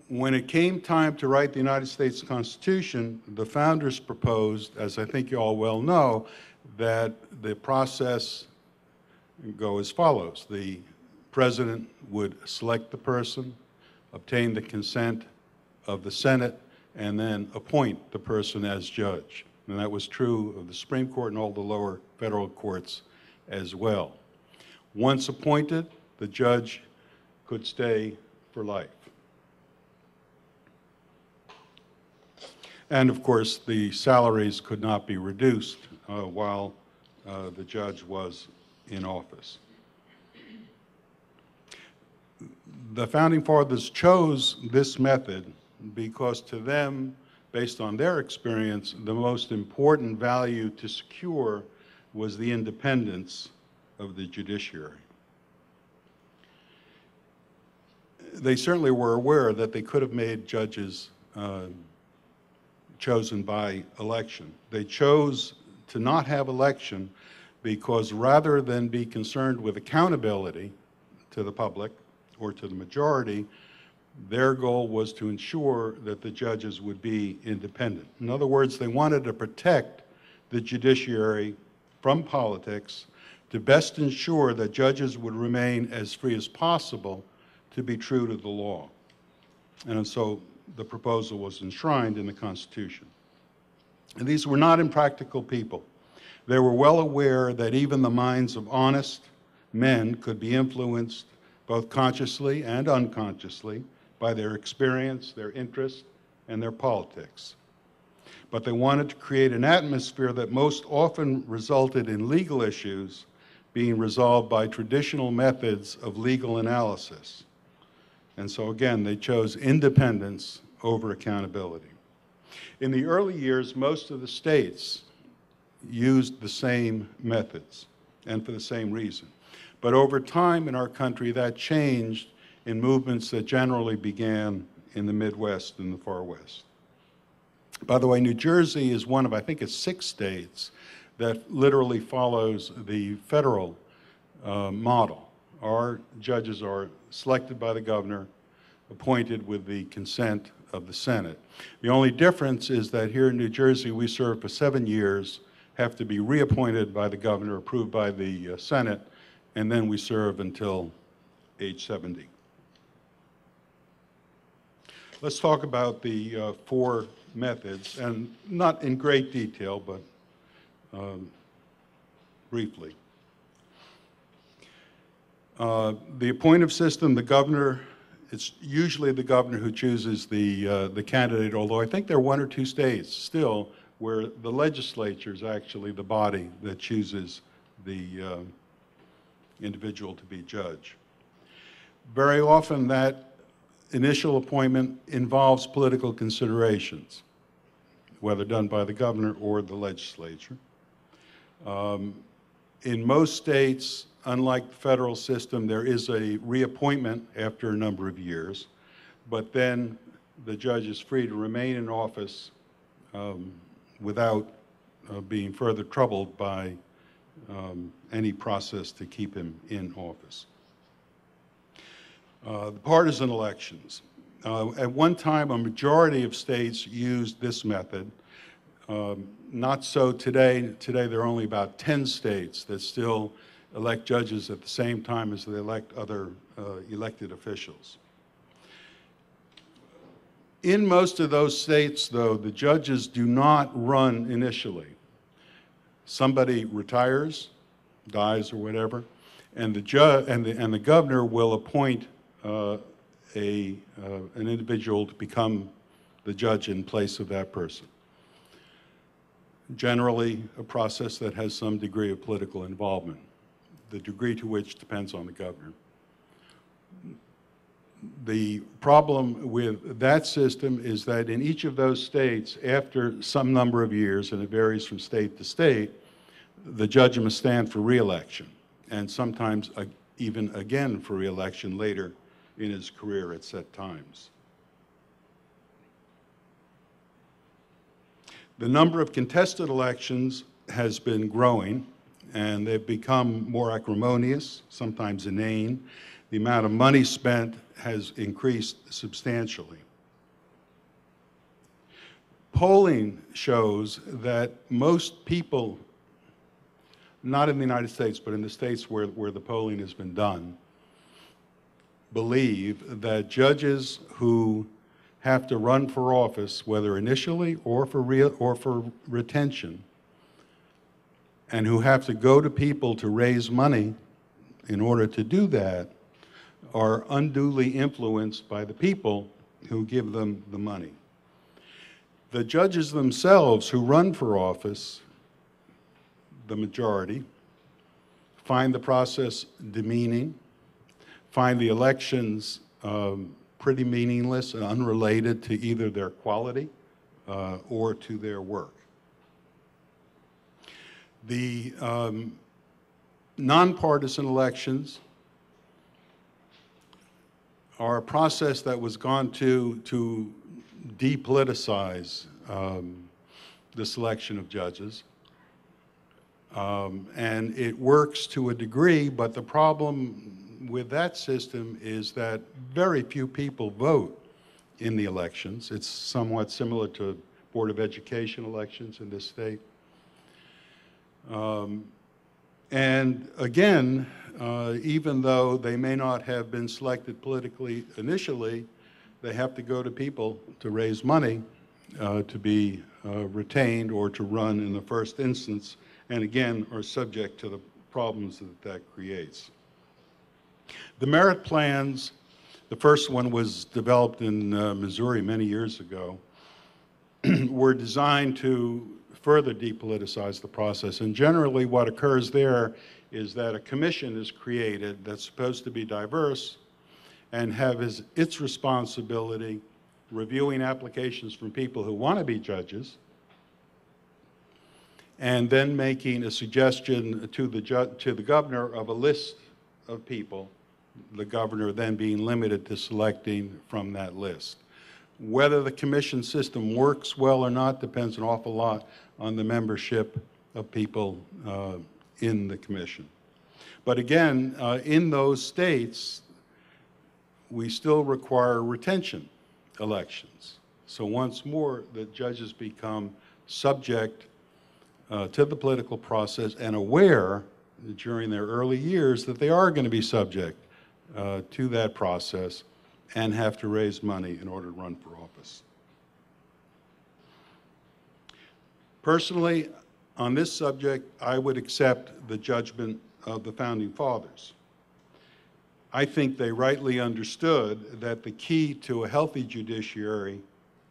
when it came time to write the United States Constitution, the founders proposed, as I think you all well know, that the process go as follows. The president would select the person, obtain the consent of the Senate, and then appoint the person as judge. And that was true of the Supreme Court and all the lower federal courts as well. Once appointed, the judge could stay for life. And of course, the salaries could not be reduced while the judge was in office. The Founding Fathers chose this method because to them, based on their experience, the most important value to secure was the independence of the judiciary. They certainly were aware that they could have made judges chosen by election. They chose to not have election because rather than be concerned with accountability to the public or to the majority, their goal was to ensure that the judges would be independent. In other words, they wanted to protect the judiciary from politics to best ensure that judges would remain as free as possible to be true to the law. And so the proposal was enshrined in the Constitution. And these were not impractical people. They were well aware that even the minds of honest men could be influenced both consciously and unconsciously by their experience, their interest, and their politics. But they wanted to create an atmosphere that most often resulted in legal issues being resolved by traditional methods of legal analysis. And so again, they chose independence over accountability. In the early years, most of the states used the same methods and for the same reason. But over time in our country, that changed in movements that generally began in the Midwest and the Far West. By the way, New Jersey is one of, I think it's 6 states that literally follows the federal model. Our judges are selected by the governor, appointed with the consent of the Senate. The only difference is that here in New Jersey, we serve for 7 years, have to be reappointed by the governor, approved by the Senate, and then we serve until age 70. Let's talk about the 4 methods, and not in great detail, but briefly. The appointive system, the governor, it's usually the governor who chooses the candidate, although I think there are 1 or 2 states still where the legislature is actually the body that chooses the individual to be judge. Very often that initial appointment involves political considerations, whether done by the governor or the legislature. In most states, unlike the federal system, there is a reappointment after a number of years, but then the judge is free to remain in office without being further troubled by any process to keep him in office. The partisan elections. At one time, a majority of states used this method. Not so today. Today, there are only about 10 states that still elect judges at the same time as they elect other elected officials. In most of those states, though, the judges do not run initially. Somebody retires, dies or whatever, and the governor will appoint an individual to become the judge in place of that person. Generally, a process that has some degree of political involvement, the degree to which depends on the governor. The problem with that system is that in each of those states, after some number of years, and it varies from state to state, the judge must stand for re-election, and sometimes even again for re-election later in his career at set times. The number of contested elections has been growing, and they've become more acrimonious, sometimes inane. The amount of money spent has increased substantially. polling shows that most people, not in the United States, but in the states where the polling has been done, believe that judges who have to run for office, whether initially or for retention, and who have to go to people to raise money in order to do that, are unduly influenced by the people who give them the money. The judges themselves who run for office, the majority, find the process demeaning, find the elections pretty meaningless and unrelated to either their quality or to their work. The nonpartisan elections are a process that was gone to depoliticize the selection of judges. And it works to a degree, but the problem with that system is that very few people vote in the elections. It's somewhat similar to Board of Education elections in this state. And again, even though they may not have been selected politically initially, they have to go to people to raise money to be retained or to run in the first instance, and again are subject to the problems that creates. The merit plans, the first one was developed in Missouri many years ago, were designed to further depoliticize the process. And generally what occurs there is that a commission is created that's supposed to be diverse and have as its responsibility reviewing applications from people who want to be judges, and then making a suggestion to the governor of a list of people, the governor then being limited to selecting from that list. Whether the commission system works well or not depends an awful lot on the membership of people in the commission. But again, in those states, we still require retention elections. So once more, the judges become subject to the political process and aware during their early years that they are going to be subject to that process and have to raise money in order to run for office. Personally, on this subject, I would accept the judgment of the Founding Fathers. I think they rightly understood that the key to a healthy judiciary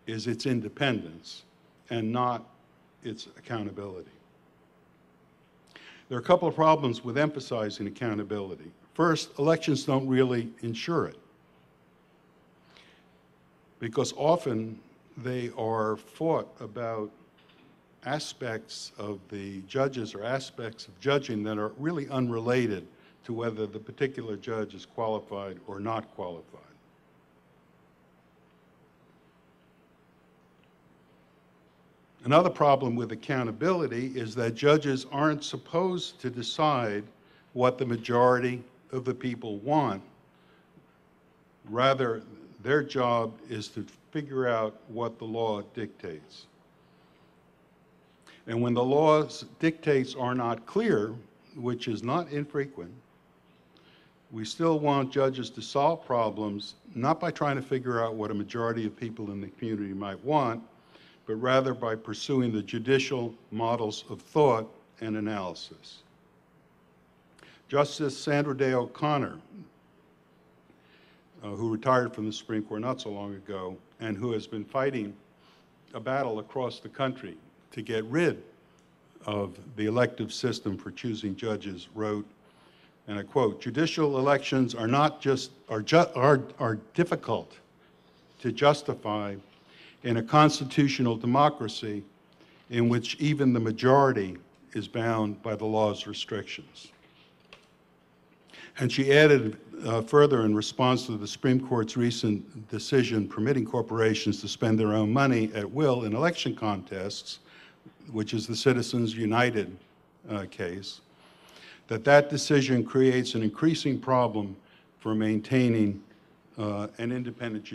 is its independence and not its accountability. There are a couple of problems with emphasizing accountability. First, elections don't really ensure it, because often they are fought about aspects of the judges or aspects of judging that are really unrelated to whether the particular judge is qualified or not qualified. Another problem with accountability is that judges aren't supposed to decide what the majority of the people want. Rather, their job is to figure out what the law dictates. And when the law's dictates are not clear, which is not infrequent, we still want judges to solve problems, not by trying to figure out what a majority of people in the community might want, but rather by pursuing the judicial models of thought and analysis. Justice Sandra Day O'Connor, who retired from the Supreme Court not so long ago, and who has been fighting a battle across the country to get rid of the elective system for choosing judges, wrote, and I quote, "Judicial elections are difficult to justify in a constitutional democracy in which even the majority is bound by the law's restrictions." And she added further, in response to the Supreme Court's recent decision permitting corporations to spend their own money at will in election contests, which is the Citizens United case, that decision creates an increasing problem for maintaining an independent